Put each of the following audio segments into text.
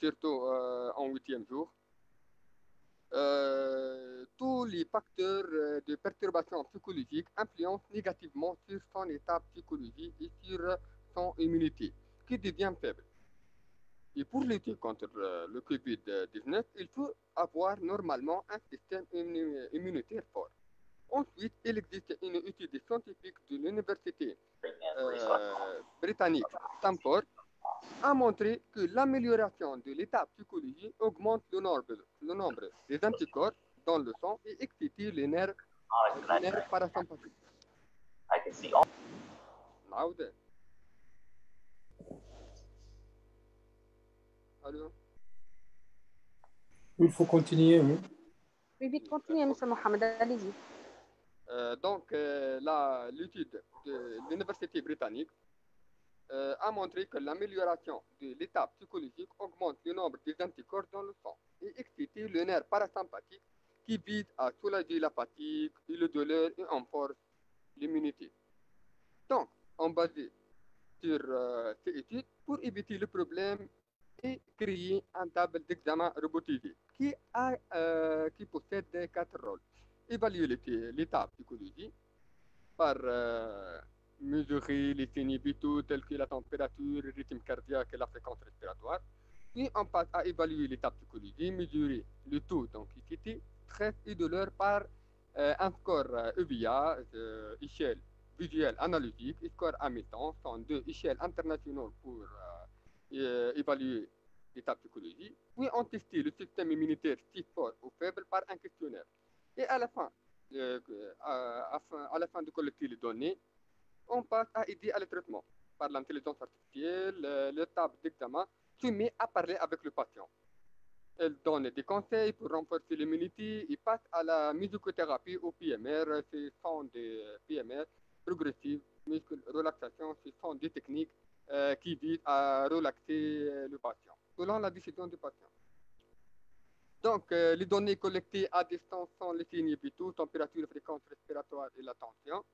surtout en 8e jour. Tous les facteurs de perturbation psychologique influencent négativement sur son état psychologique et sur son immunité, qui devient faible. Et pour lutter contre le Covid-19, il faut avoir normalement un système immunitaire fort. Ensuite, il existe une étude scientifique de l'université britannique Stanford a montré que l'amélioration de l'état psychologique augmente le nombre des anticorps dans le sang et excite les nerfs parasympathiques. I can see all. Nowadays. Allô? Il faut continuer. Oui. Oui, vite, continuez, M. Mohamed, allez-y. Donc, l'étude de l'université britannique a montré que l'amélioration de l'état psychologique augmente le nombre des anticorps dans le sang et excite le nerf parasympathique qui vise à soulager la fatigue et le douleur et renforce l'immunité. Donc, on basé sur ces études pour éviter le problème et créer un table d'examen robotisé qui possède 4 rôles. Évaluer l'état psychologique par mesurer les signes vitaux tels que la température, le rythme cardiaque et la fréquence respiratoire. Puis on passe à évaluer l'état psychologique, mesurer le taux d'anxiété, stress et douleur par un score EVIA, échelle visuelle analogique, et score Hamilton, sont deux échelles internationales pour évaluer l'état psychologique. Puis on testait le système immunitaire si fort ou faible par un questionnaire. Et à la fin de collecter les données, on passe à aider à le traitement. Par l'intelligence artificielle, le table d'examen se met à parler avec le patient. Elle donne des conseils pour renforcer l'immunité et passe à la musicothérapie ou PMR. Ce sont des PMR progressives, muscle relaxation. Ce sont des techniques qui visent à relaxer le patient, selon la décision du patient. Donc, les données collectées à distance sont les signes vitaux, température, fréquence respiratoire et la tension.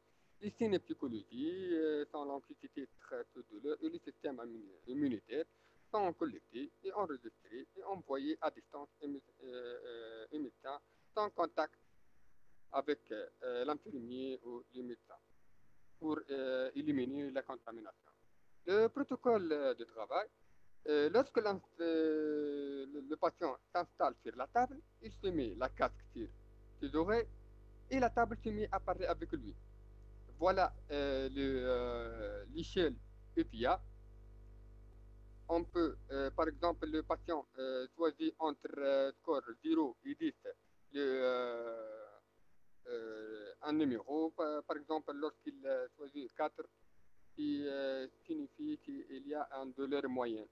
Les signes psychologiques sont l'anxiété, stress, douleur et le système immunitaire sont collectés et enregistrés et envoyés à distance au médecin sans contact avec l'infirmier ou le médecin pour éliminer la contamination. Le protocole de travail. Lorsque le patient s'installe sur la table, il se met la casque sur ses oreilles et la table se met à parler avec lui. Voilà l'échelle EPIA. On peut, par exemple, le patient choisit entre score 0 et 10 un numéro. Par exemple, lorsqu'il choisit 4, qui signifie qu'il y a un douleur moyenne.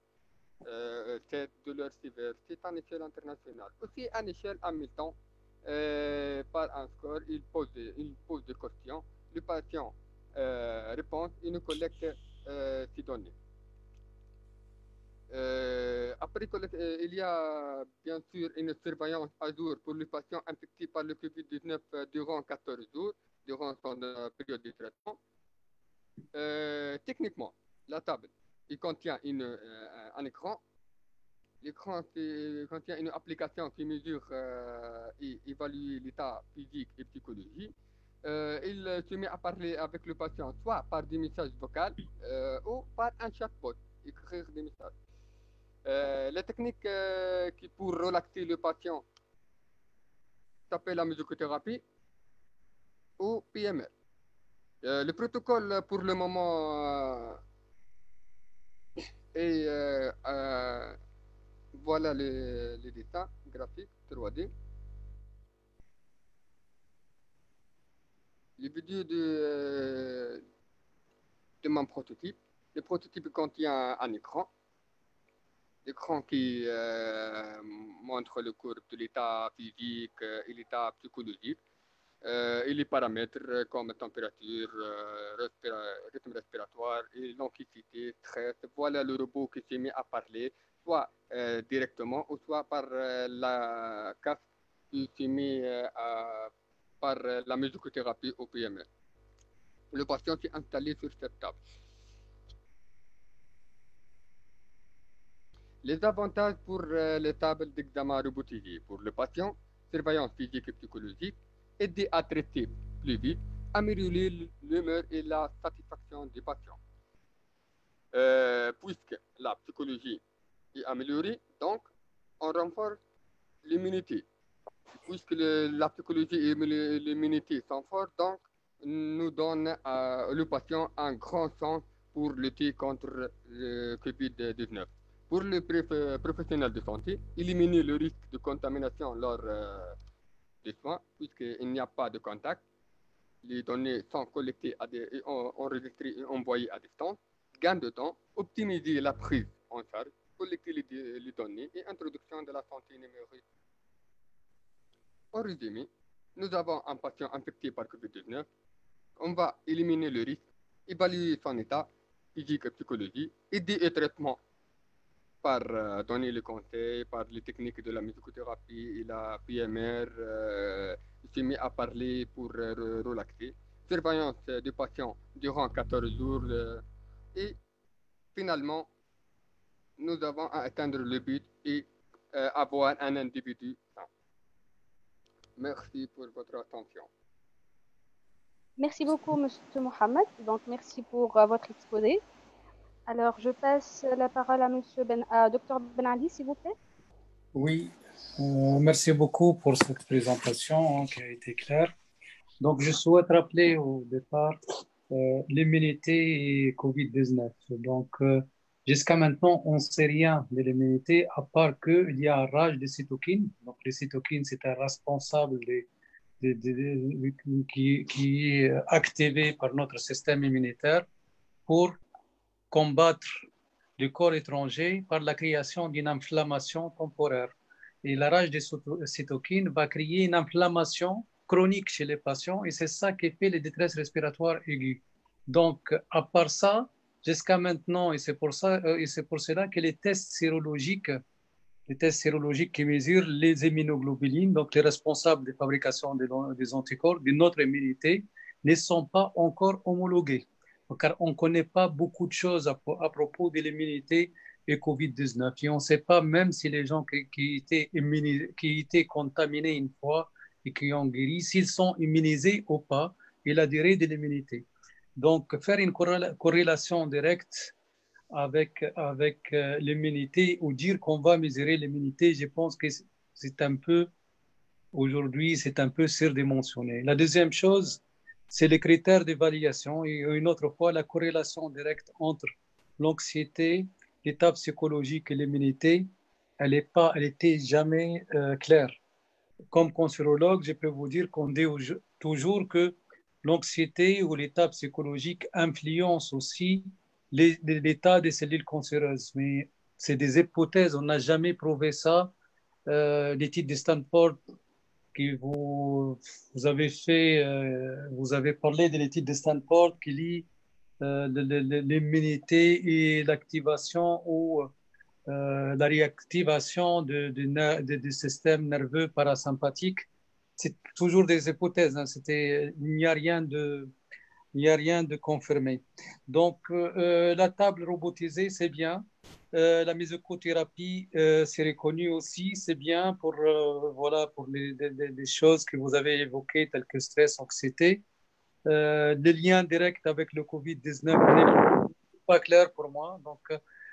Cette douleur sévère, c'est une échelle internationale. Aussi, à échelle Hamilton, par un score, il pose des questions. Le patient répond et nous collecte ces données. Après, il y a bien sûr une surveillance à jour pour le patient infecté par le Covid-19 durant 14 jours, durant son période de traitement. Techniquement, la table il contient un écran. L'écran contient une application qui mesure et évalue l'état physique et psychologique. Il se met à parler avec le patient soit par des messages vocaux ou par un chatbot, écrire des messages. La technique qui pour relaxer le patient s'appelle la musicothérapie ou PMR. Le protocole pour le moment et voilà les dessins graphiques 3D. Les vidéos de mon prototype. Le prototype contient un écran. L'écran qui montre le cours de l'état physique et l'état psychologique. Et les paramètres comme température, rythme respiratoire et l'anxiété, stress. Voilà le robot qui s'est mis à parler, soit directement ou soit par la casque qui s'est mis par la musicothérapie au PMR. Le patient s'est installé sur cette table. Les avantages pour les tables d'examen robotisées pour le patient, surveillance physique et psychologique, aider à traiter plus vite, améliorer l'humeur et la satisfaction du patient. Puisque la psychologie est améliorée, donc on renforce l'immunité. Puisque la psychologie et l'immunité sont fortes, donc nous donne le patient un grand sens pour lutter contre le Covid-19. Pour les professionnels de santé, éliminer le risque de contamination lors des soins, puisqu'il n'y a pas de contact. Les données sont collectées, enregistrées et envoyées à distance. Gain de temps, optimiser la prise en charge, collecter les données et introduction de la santé numérique. En résumé, nous avons un patient infecté par Covid-19. On va éliminer le risque, évaluer son état physique et psychologique, aider au traitement par donner les conseils, par les techniques de la musicothérapie et la PMR, se met à parler pour relaxer, surveillance du patient durant 14 jours et finalement, nous avons à atteindre le but et avoir un individu sain. Merci pour votre attention. Merci beaucoup, Monsieur Mohamed. Donc, merci pour votre exposé. Alors, je passe la parole à Dr Ben Ali, s'il vous plaît. Oui, merci beaucoup pour cette présentation qui a été claire. Donc, je souhaite rappeler au départ l'immunité et Covid-19. Donc, jusqu'à maintenant, on ne sait rien de l'immunité, à part qu'il y a un rage des cytokines. Donc, les cytokines, c'est un responsable qui est activé par notre système immunitaire pour combattre le corps étranger par la création d'une inflammation temporaire. Et la rage des cytokines va créer une inflammation chronique chez les patients et c'est ça qui fait les détresses respiratoires aiguës. Donc, à part ça, jusqu'à maintenant, et c'est pour cela que les tests sérologiques qui mesurent les immunoglobulines, donc les responsables de fabrication des anticorps, de notre immunité, ne sont pas encore homologués. Car on ne connaît pas beaucoup de choses à propos de l'immunité et Covid-19. Et on ne sait pas même si les gens qui étaient contaminés une fois et qui ont guéri, s'ils sont immunisés ou pas, et la durée de l'immunité. Donc, faire une corrélation directe avec l'immunité ou dire qu'on va mesurer l'immunité, je pense que aujourd'hui, c'est un peu surdimensionné. La deuxième chose, c'est les critères d'évaluation et une autre fois, la corrélation directe entre l'anxiété, l'état psychologique et l'immunité, elle n'était jamais claire. Comme cancérologue, je peux vous dire qu'on dit toujours que l'anxiété ou l'état psychologique influence aussi l'état des cellules cancéreuses. Mais c'est des hypothèses, on n'a jamais prouvé ça. L'étude de Stanford que vous avez fait, vous avez parlé de l'étude de Stanford qui lie l'immunité et l'activation ou la réactivation du système nerveux parasympathique. C'est toujours des hypothèses, hein. Il n'y a rien de confirmé. Donc, la table robotisée, c'est bien. La musicothérapie, c'est reconnu aussi, c'est bien pour les choses que vous avez évoquées, telles que stress, anxiété. Les liens directs avec le Covid-19 n'est pas clair pour moi. Donc,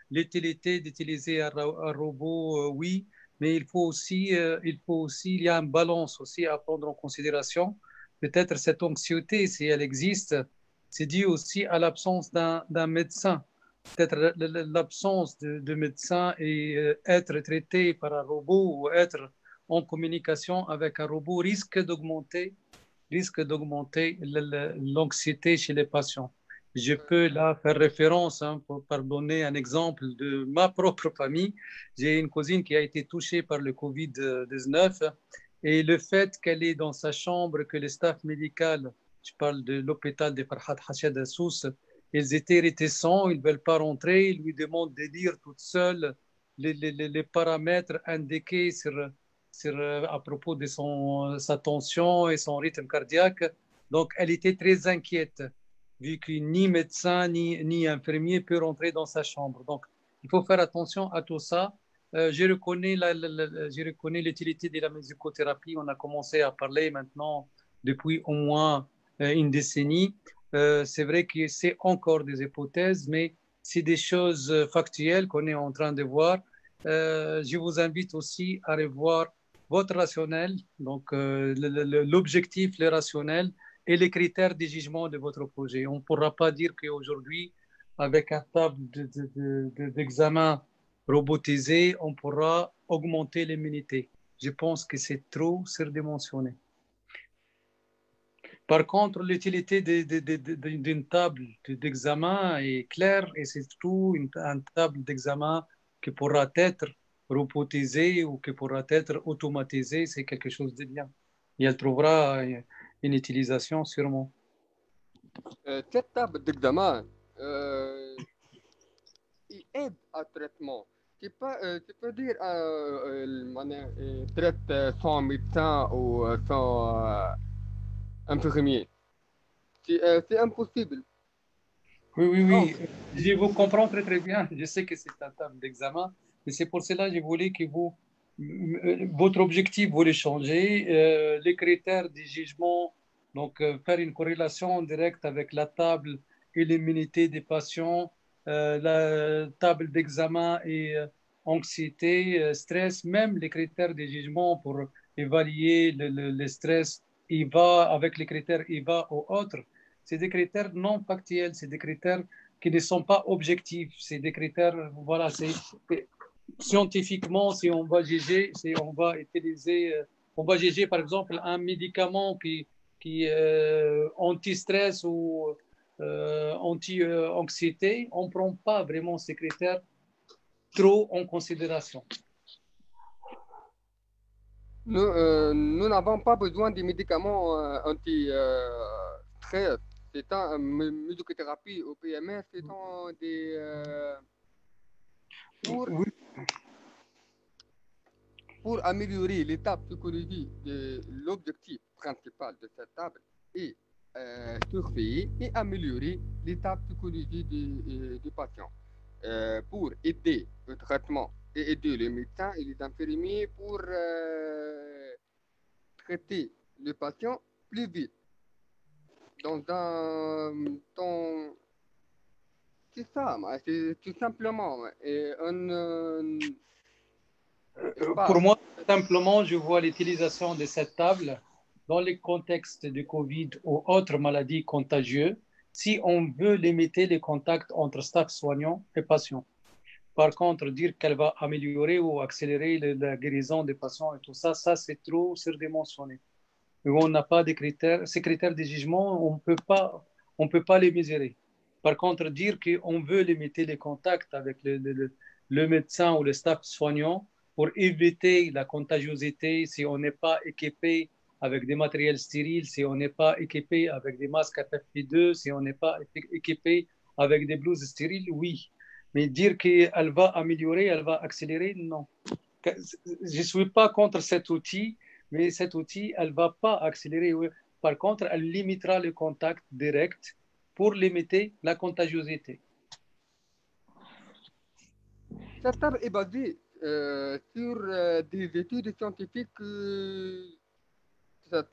l'utilité d'utiliser un robot, oui, mais il y a une balance aussi à prendre en considération. Peut-être cette anxiété, si elle existe, c'est dû aussi à l'absence d'un médecin. Peut-être l'absence de médecin et être traité par un robot ou être en communication avec un robot risque d'augmenter l'anxiété chez les patients. Je peux là faire référence, pour donner un exemple de ma propre famille. J'ai une cousine qui a été touchée par le Covid-19 et le fait qu'elle est dans sa chambre, que le staff médical, je parle de l'hôpital de Farhat Hachad Assous, ils étaient réticents, ils ne veulent pas rentrer, ils lui demandent de lire toute seule les paramètres indiqués à propos de sa tension et son rythme cardiaque. Donc, elle était très inquiète, vu que ni médecin ni infirmier peut rentrer dans sa chambre. Donc, il faut faire attention à tout ça. je reconnais l'utilité de la musicothérapie. On a commencé à parler maintenant depuis au moins une décennie. C'est vrai que c'est encore des hypothèses, mais c'est des choses factuelles qu'on est en train de voir. Je vous invite aussi à revoir votre rationnel, donc l'objectif, le rationnel et les critères de jugement de votre projet. On ne pourra pas dire qu'aujourd'hui, avec un table d'examen robotisé, on pourra augmenter l'immunité. Je pense que c'est trop surdimensionné. Par contre, l'utilité d'une table d'examen est claire et c'est surtout une table d'examen qui pourra être robotisée ou qui pourra être automatisée. C'est quelque chose de bien. Et elle trouvera une utilisation sûrement. Cette table d'examen il aide à traitement. Tu peux dire traite sans médecin ou sans infirmier. C'est impossible. Oui, oui, Non. oui. Je vous comprends très, très bien. Je sais que c'est un table d'examen, mais c'est pour cela que je voulais que votre objectif, vous le changez, les critères du jugement, donc faire une corrélation directe avec la table et l'immunité des patients, la table d'examen et anxiété, stress, même les critères de jugement pour évaluer le stress, il va avec les critères IVA ou autres. C'est des critères non factuels, c'est des critères qui ne sont pas objectifs, c'est des critères, voilà, c'est scientifiquement, si on va juger, si on va utiliser, on va juger par exemple un médicament qui anti-stress ou anti-anxiété, on ne prend pas vraiment ces critères trop en considération. Nous n'avons pas besoin de médicaments anti-stress. C'est un musicothérapie au PMS, c'est un des Oui. pour améliorer l'état psychologique de l'objectif principal de cette table est surveiller et améliorer l'état psychologique du patient pour aider le traitement et aider les médecins et les infirmiers pour traiter le patient plus vite dans un temps. C'est ça, c'est tout simplement Pour moi, simplement, je vois l'utilisation de cette table dans les contextes de Covid ou autres maladies contagieuses si on veut limiter les contacts entre staff soignant et patients. Par contre, dire qu'elle va améliorer ou accélérer la guérison des patients et tout ça, ça c'est trop surdimensionné. On n'a pas de critères, ces critères de jugement, on peut pas les mesurer. Par contre, dire qu'on veut limiter les contacts avec le médecin ou le staff soignant pour éviter la contagiosité si on n'est pas équipé avec des matériels stériles, si on n'est pas équipé avec des masques FFP2, si on n'est pas équipé avec des blouses stériles, oui. Mais dire qu'elle va améliorer, elle va accélérer, non. Je ne suis pas contre cet outil, mais cet outil, elle ne va pas accélérer. Par contre, elle limitera le contact direct pour limiter la contagiosité. Cette table est basée sur des études scientifiques,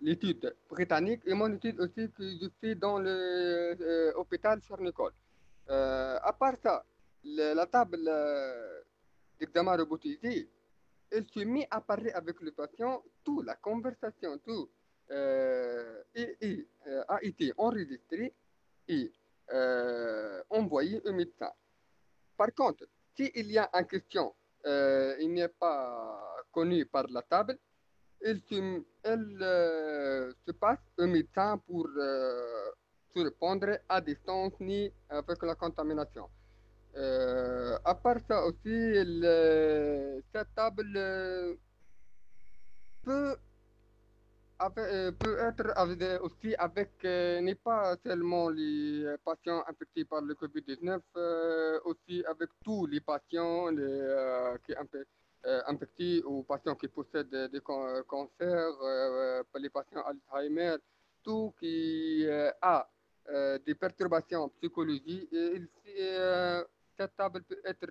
l'étude britannique et mon étude aussi que je fais dans l'hôpital Charles-Nicolle. À part ça, la table d'examen robotisé, elle se met à parler avec le patient, toute la conversation, tout a été enregistré et envoyé au médecin. Par contre, s'il y a une question, il n'est pas connu par la table, elle se passe au médecin pour se répondre à distance ni avec la contamination. À part ça aussi, cette table peut, peut être aussi avec, n'est pas seulement les patients infectés par le COVID-19, aussi avec tous les patients qui infectés ou patients qui possèdent des cancers, les patients Alzheimer, tout qui a des perturbations psychologiques. cette table peut être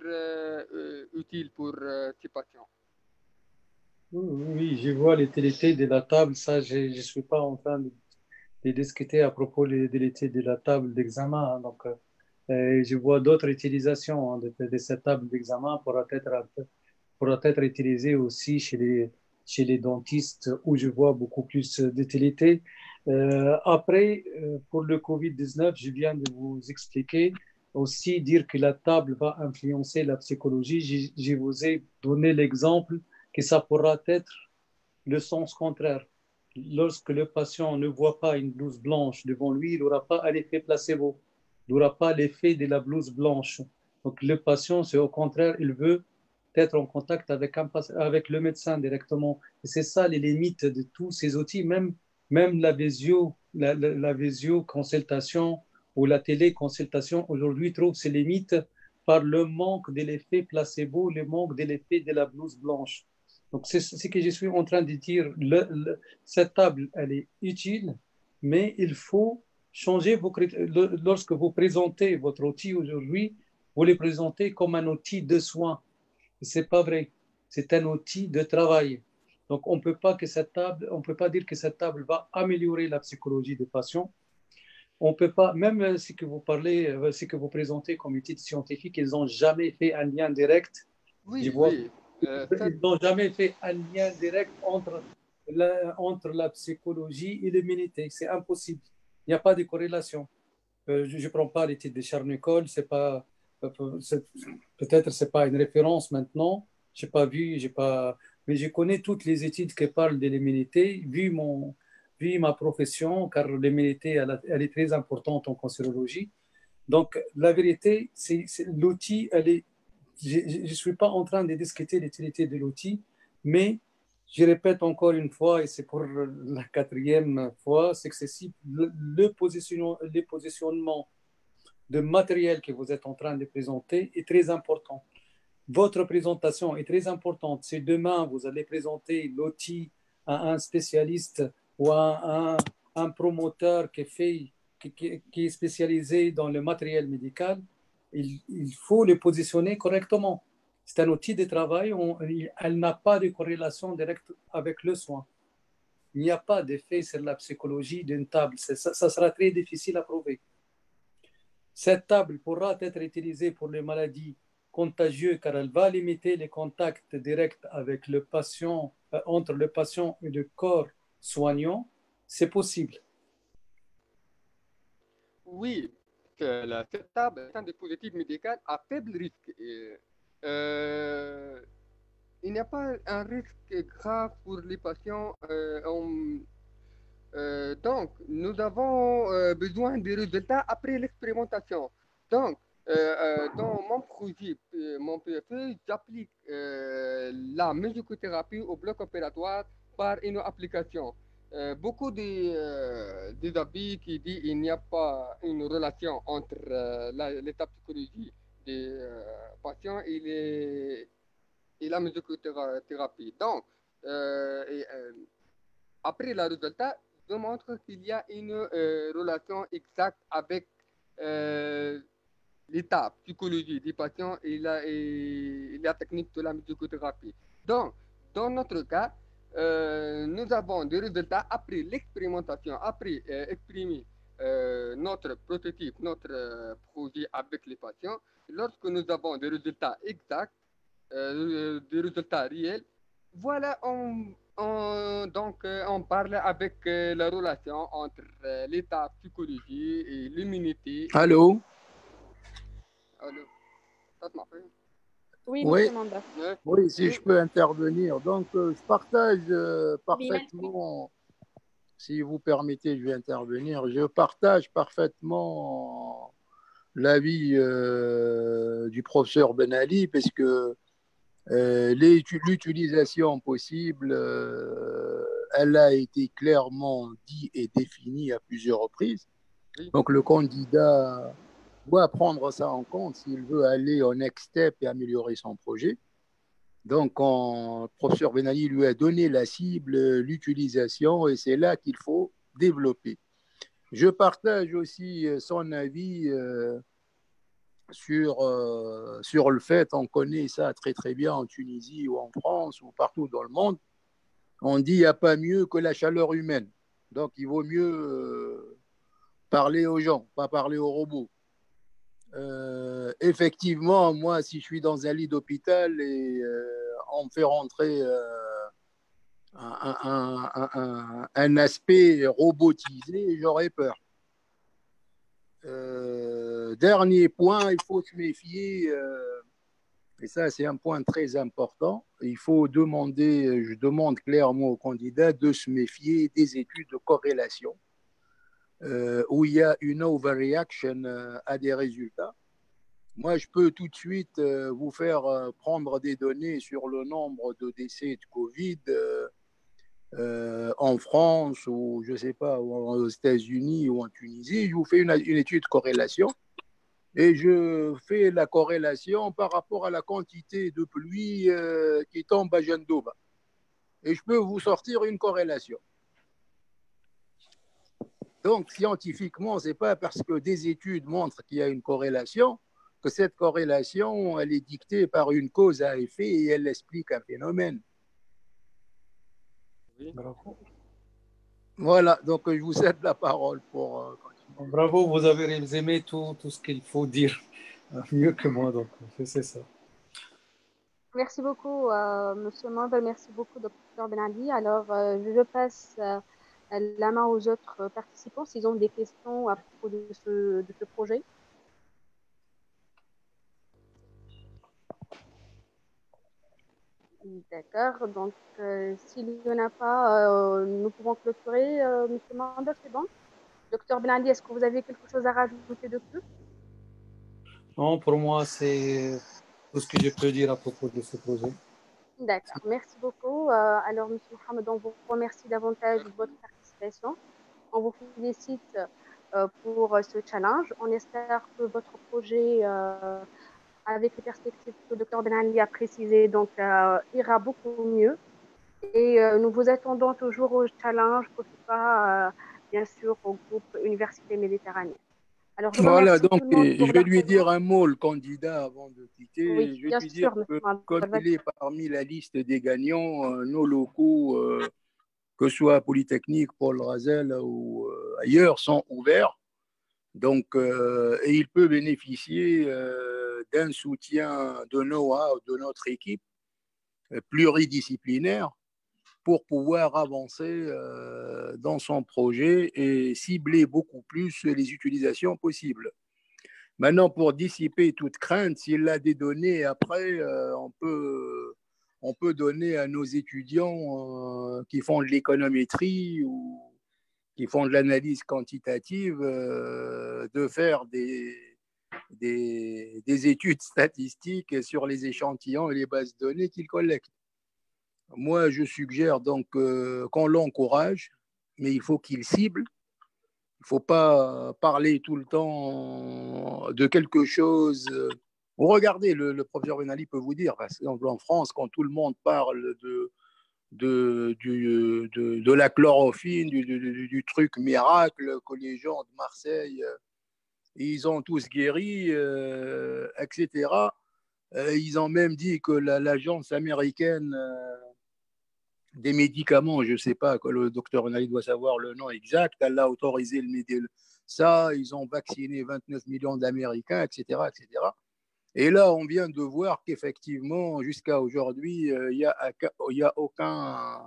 utile pour ces patients. Oui, je vois l'utilité de la table. Ça, je ne suis pas en train de discuter à propos de l'utilité de la table d'examen, hein. Donc, je vois d'autres utilisations, hein, de cette table d'examen pourra être utilisée aussi chez les dentistes où je vois beaucoup plus d'utilité. Après, pour le COVID-19, je viens de vous expliquer aussi dire que la table va influencer la psychologie. Je vous ai donné l'exemple que ça pourra être le sens contraire. Lorsque le patient ne voit pas une blouse blanche devant lui, il n'aura pas un effet placebo. Il n'aura pas l'effet de la blouse blanche. Donc le patient, c'est au contraire, il veut être en contact avec le médecin directement. Et c'est ça les limites de tous ces outils, même la visio-consultation ou la téléconsultation aujourd'hui trouve ses limites par le manque de l'effet placebo, le manque de l'effet de la blouse blanche. Donc, c'est ce que je suis en train de dire. Cette table, elle est utile, mais il faut changer vos critères. Lorsque vous présentez votre outil aujourd'hui, vous le présentez comme un outil de soins. Ce n'est pas vrai. C'est un outil de travail. Donc, on ne peut pas dire que cette table va améliorer la psychologie des patients. On peut pas, même ce que vous parlez, ce que vous présentez comme études scientifiques, ils n'ont jamais fait un lien direct. Je Oui, vois oui. ils n'ont jamais fait un lien direct entre la psychologie et l'immunité. C'est impossible. Il n'y a pas de corrélation. Je ne prends pas l'étude de Charnicole. Peut-être ce n'est pas une référence maintenant. Je n'ai pas vu, mais je connais toutes les études qui parlent de l'immunité, vu ma profession, car l'immunité, elle est très importante en cancérologie. Donc, la vérité, l'outil, je ne suis pas en train de discuter l'utilité de l'outil, mais je répète encore une fois, et c'est pour la quatrième fois, c'est que le positionnement de matériel que vous êtes en train de présenter est très important. Votre présentation est très importante. Si demain, vous allez présenter l'outil à un spécialiste ou à un promoteur qui est spécialisé dans le matériel médical, il faut le positionner correctement. C'est un outil de travail, elle n'a pas de corrélation directe avec le soin. Il n'y a pas d'effet sur la psychologie d'une table. Ça sera très difficile à prouver. Cette table pourra être utilisée pour les maladies contagieuses car elle va limiter les contacts directs avec le patient, entre le patient et le corps soignant. C'est possible. Oui, cette table est un dispositif médical à faible risque. Euh, il n'y a pas un risque grave pour les patients. Donc, nous avons besoin des résultats après l'expérimentation. Donc, dans mon projet, mon PFE, j'applique la musicothérapie au bloc opératoire par une application. Beaucoup des avis qui disent qu'il n'y a pas une relation entre l'état psychologique des patients et la musicothérapie. Donc, après le résultat, démontre qu'il y a une relation exacte avec euh, l'état psychologique du patient et la technique de la musicothérapie. Donc, dans notre cas, nous avons des résultats après l'expérimentation, après exprimer notre prototype, notre projet avec les patients. Lorsque nous avons des résultats exacts, des résultats réels, voilà, on parle avec la relation entre l'état psychologique et l'immunité. Allô? Allô, ça marche? Oui, Oui, Monsieur Manda. Ouais. oui, si Oui, je peux intervenir. Donc, je partage Oui, merci. parfaitement, si vous permettez, je vais intervenir. Je partage parfaitement l'avis du professeur Ben Ali, parce que l'utilisation possible, elle a été clairement dit et définie à plusieurs reprises. oui, Donc, le candidat doit prendre ça en compte s'il veut aller au next step et améliorer son projet. Donc, le professeur Ben Ali lui a donné la cible, l'utilisation, et c'est là qu'il faut développer. Je partage aussi son avis sur le fait, on connaît ça très très bien en Tunisie ou en France ou partout dans le monde, on dit il n'y a pas mieux que la chaleur humaine. Donc il vaut mieux parler aux gens, pas parler aux robots. Effectivement, moi, si je suis dans un lit d'hôpital et on me fait rentrer un aspect robotisé, j'aurais peur. Dernier point, il faut se méfier, et ça c'est un point très important, il faut demander, je demande clairement aux candidats de se méfier des études de corrélation où il y a une overreaction à des résultats. Moi, je peux tout de suite vous faire prendre des données sur le nombre de décès de Covid en France ou je ne sais pas, ou aux États-Unis ou en Tunisie. Je vous fais une étude de corrélation et je fais la corrélation par rapport à la quantité de pluie qui tombe à Jendouba. Et je peux vous sortir une corrélation. Donc, scientifiquement, ce n'est pas parce que des études montrent qu'il y a une corrélation que cette corrélation, elle est dictée par une cause à effet et elle explique un phénomène. Oui. Bravo. Voilà, donc je vous cède la parole pour continuer. Bravo, vous avez résumé tout ce qu'il faut dire mieux que moi, donc c'est ça. Merci beaucoup, Monsieur Mandel. Merci beaucoup, Dr Ben Ali. Alors, je passe la main aux autres participants s'ils ont des questions à propos de ce projet. D'accord. Donc, s'il n'y en a pas, nous pouvons clôturer. Monsieur Mandel, c'est bon? Dr Ben Ali, est-ce que vous avez quelque chose à rajouter de plus? Non, pour moi, c'est tout ce que je peux dire à propos de ce projet. D'accord, merci beaucoup. Alors, M. Mohamed, on vous remercie davantage de votre participation. On vous félicite pour ce challenge. On espère que votre projet, avec les perspectives que le Dr Ben Ali a précisées, donc, ira beaucoup mieux. Et nous vous attendons toujours au challenge, que ce soit bien sûr au groupe Université Méditerranée. Alors, je Voilà, remercie donc tout le monde je pour vais leur lui dire présence. un mot, le candidat, avant de Oui, quitter. Je vais bien lui dire sûr, M. que comme Mohamed. il est parmi la liste des gagnants, nos locaux, que ce soit Polytechnique, Paul Razel ou ailleurs, sont ouverts. Donc, et il peut bénéficier d'un soutien de know-how de notre équipe pluridisciplinaire pour pouvoir avancer dans son projet et cibler beaucoup plus les utilisations possibles. Maintenant, pour dissiper toute crainte, s'il a des données, après, on peut donner à nos étudiants qui font de l'économétrie ou qui font de l'analyse quantitative de faire des études statistiques sur les échantillons et les bases de données qu'ils collectent. Moi, je suggère donc qu'on l'encourage, mais il faut qu'il cible. Il ne faut pas parler tout le temps de quelque chose. Vous regardez, le professeur Ben Ali peut vous dire, par exemple en France, quand tout le monde parle de la chlorophylle, du truc miracle, que les gens de Marseille, ils ont tous guéri, etc. Ils ont même dit que l'agence américaine des médicaments, je ne sais pas, que le docteur Benali doit savoir le nom exact, elle a autorisé ça, ils ont vacciné 29 millions d'Américains, etc., etc. Et là, on vient de voir qu'effectivement, jusqu'à aujourd'hui, il n'y a aucun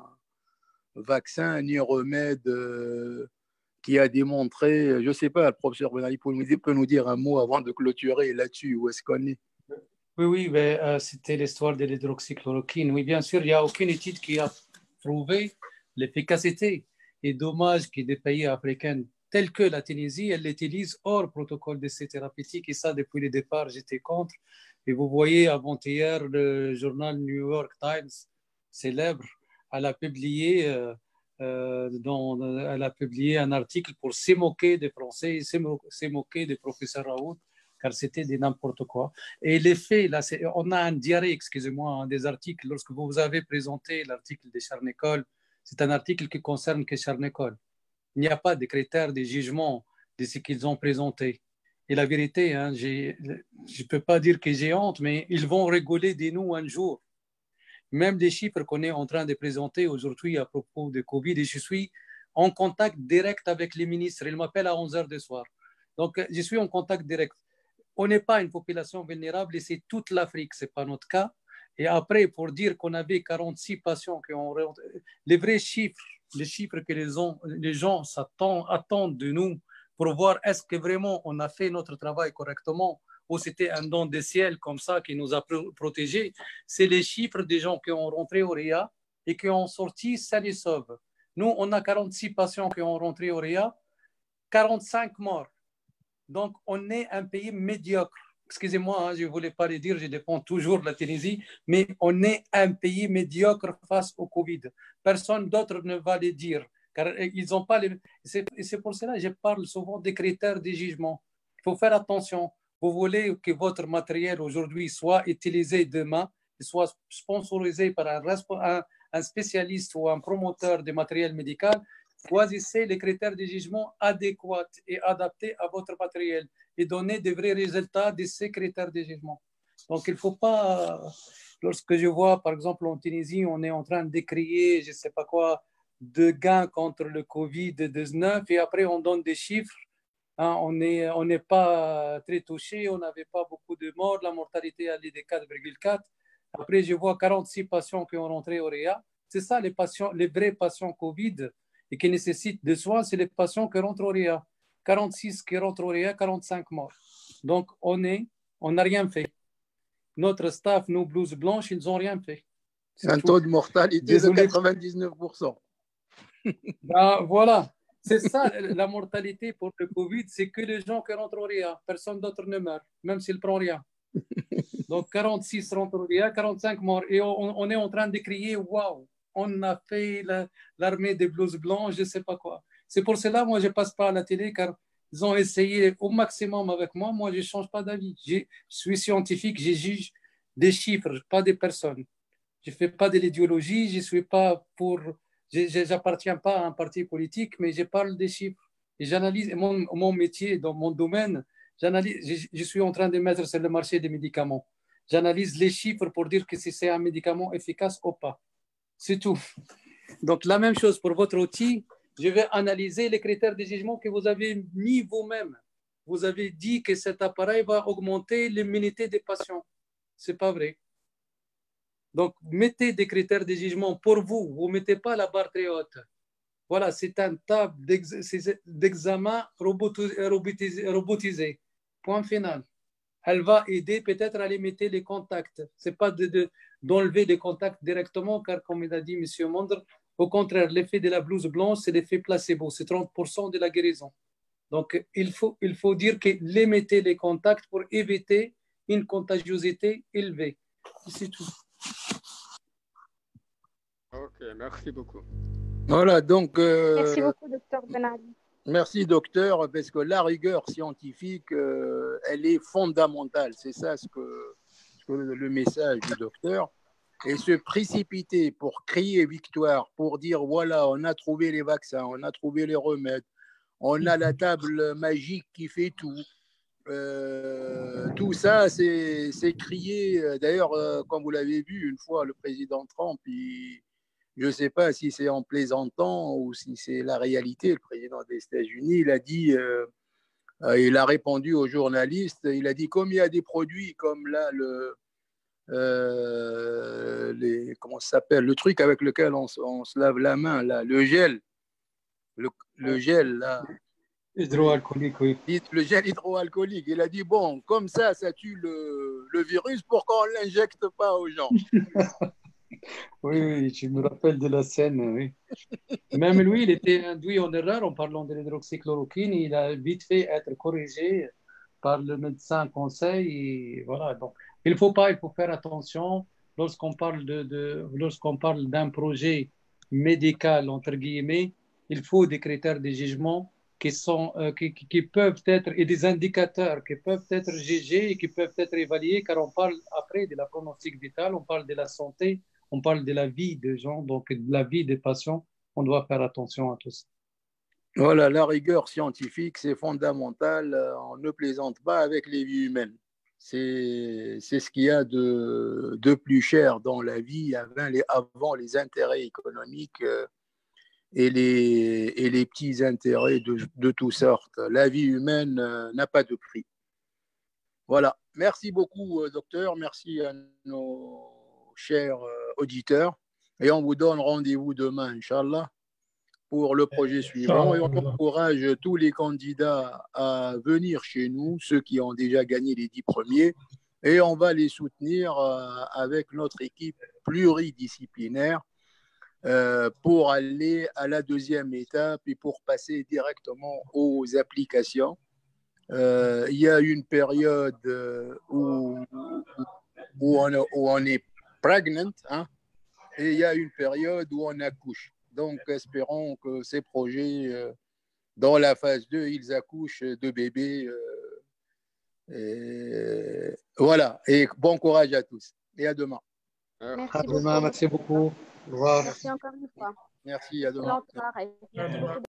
vaccin ni remède qui a démontré, je ne sais pas, le professeur Benali peut nous dire un mot avant de clôturer là-dessus, où est-ce qu'on est? Oui, mais c'était l'histoire de l'hydroxychloroquine. Oui, bien sûr, il n'y a aucune étude qui a prouvé l'efficacité. Et dommage que des pays africains tels que la Tunisie, elle l'utilise hors protocole d'essai thérapeutique. Et ça, depuis le départ, j'étais contre. Et vous voyez, avant-hier, le journal New York Times, célèbre, elle a publié, elle a publié un article pour se moquer des Français, se moquer des professeurs Raoult, car c'était de n'importe quoi. Et les faits, là, on a un diarrhée, excusez-moi, des articles. Lorsque vous avez présenté l'article de Charnécole, c'est un article qui concerne que Charnécole. Il n'y a pas de critères de jugement de ce qu'ils ont présenté. Et la vérité, hein, je ne peux pas dire que j'ai honte, mais ils vont rigoler de nous un jour. Même les chiffres qu'on est en train de présenter aujourd'hui à propos de Covid, et je suis en contact direct avec les ministres. Ils m'appellent à 11 heures du soir. Donc, je suis en contact direct. On n'est pas une population vulnérable et c'est toute l'Afrique, ce n'est pas notre cas. Et après, pour dire qu'on avait 46 patients qui ont... Les vrais chiffres, les chiffres que les gens attendent de nous pour voir est-ce que vraiment on a fait notre travail correctement ou c'était un don du ciel comme ça qui nous a protégés, c'est les chiffres des gens qui ont rentré au RIA et qui ont sorti sains et saufs. Nous, on a 46 patients qui ont rentré au RIA, 45 morts. Donc, on est un pays médiocre. Excusez-moi, hein, je ne voulais pas le dire, je défends toujours la Tunisie, mais on est un pays médiocre face au Covid. Personne d'autre ne va le dire, car ils n'ont pas les... C'est pour cela que je parle souvent des critères de jugement. Il faut faire attention. Vous voulez que votre matériel aujourd'hui soit utilisé demain, soit sponsorisé par un spécialiste ou un promoteur de matériel médical, choisissez les critères de jugement adéquats et adaptés à votre matériel et donner des vrais résultats de ces critères de jugement. Donc, il ne faut pas, lorsque je vois, par exemple, en Tunisie, on est en train de décrier, je ne sais pas quoi, de gains contre le Covid-19 et après, on donne des chiffres. Hein, on n'est pas très touché, on n'avait pas beaucoup de morts, la mortalité elle est de 4,4. Après, je vois 46 patients qui ont rentré au RIA. C'est ça, les vrais patients Covid et qui nécessitent des soins, c'est les patients qui rentrent au RIA. 46 qui rentrent au RIA, 45 morts. Donc, on n'a rien fait. Notre staff, nos blouses blanches, ils n'ont rien fait. C'est un taux de mortalité Désolé. de 99%. Ben, voilà. C'est ça, la mortalité pour le Covid, c'est que les gens qui rentrent au RIA. Personne d'autre ne meurt, même s'ils ne prennent rien. Donc, 46 rentrent au RIA, 45 morts. Et on est en train de crier, waouh, on a fait l'armée des blouses blanches, je ne sais pas quoi. C'est pour cela, moi, je ne passe pas à la télé, car ils ont essayé au maximum avec moi. Moi, je ne change pas d'avis. Je suis scientifique, je juge des chiffres, pas des personnes. Je ne fais pas de l'idéologie, je ne suis pas pour... Je n'appartiens pas à un parti politique, mais je parle des chiffres. Et j'analyse mon métier, dans mon domaine, je suis en train de mettre sur le marché des médicaments. J'analyse les chiffres pour dire que si c'est un médicament efficace ou pas. C'est tout. Donc, la même chose pour votre outil. Je vais analyser les critères de jugement que vous avez mis vous-même. Vous avez dit que cet appareil va augmenter l'immunité des patients. Ce n'est pas vrai. Donc, mettez des critères de jugement pour vous. Vous ne mettez pas la barre très haute. Voilà, c'est un table d'examen robotisé. Point final. Elle va aider peut-être à limiter les contacts. Ce n'est pas d'enlever les contacts directement, car comme il a dit M. Mondre, au contraire, l'effet de la blouse blanche, c'est l'effet placebo. C'est 30% de la guérison. Donc, il faut dire que limiter les contacts pour éviter une contagiosité élevée. C'est tout. Ok, merci beaucoup. Voilà, donc... Merci beaucoup, docteur Ben Ali. Merci, docteur, parce que la rigueur scientifique, elle est fondamentale. C'est ça le message du docteur. Et se précipiter pour crier victoire, pour dire, voilà, on a trouvé les vaccins, on a trouvé les remèdes, on a la table magique qui fait tout. Tout ça, c'est crier. D'ailleurs, comme vous l'avez vu, une fois, le président Trump, je ne sais pas si c'est en plaisantant ou si c'est la réalité, le président des États-Unis, il a dit, il a répondu aux journalistes, il a dit, comme il y a des produits comme là, comment ça s'appelle, le truc avec lequel on se lave la main, là, le gel, le gel, là. Hydroalcoolique, oui. Le gel hydroalcoolique. Il a dit, bon, comme ça tue le virus, pourquoi on ne l'injecte pas aux gens? Oui, je me rappelle de la scène, oui. Même lui, il était induit en erreur en parlant de l'hydroxychloroquine. Il a vite fait être corrigé par le médecin conseil. Et voilà. Donc, il faut faire attention lorsqu'on parle lorsqu'on parle d'un projet médical, entre guillemets, il faut des critères de jugement qui peuvent être, et des indicateurs qui peuvent être jugés et qui peuvent être évalués, car on parle après de la pronostic vitale, on parle de la santé, on parle de la vie des gens, donc de la vie des patients. On doit faire attention à tout ça. Voilà, la rigueur scientifique, c'est fondamental. On ne plaisante pas avec les vies humaines. C'est ce qu'il y a de plus cher dans la vie avant les intérêts économiques et les petits intérêts de toutes sortes. La vie humaine n'a pas de prix. Voilà. Merci beaucoup, docteur. Merci à nos chers auditeurs. Et on vous donne rendez-vous demain, Inch'Allah, pour le projet suivant. Et on encourage tous les candidats à venir chez nous, ceux qui ont déjà gagné les 10 premiers. Et on va les soutenir avec notre équipe pluridisciplinaire pour aller à la deuxième étape et pour passer directement aux applications. Il y a une période où on est pregnant, hein, et il y a une période où on accouche. Donc, espérons que ces projets, dans la phase 2, ils accouchent de bébés. Voilà, et bon courage à tous. Et à demain. Merci Demain, beaucoup. merci beaucoup. Au revoir. Merci encore une fois. Merci, à demain. Excellente soirée. Merci beaucoup.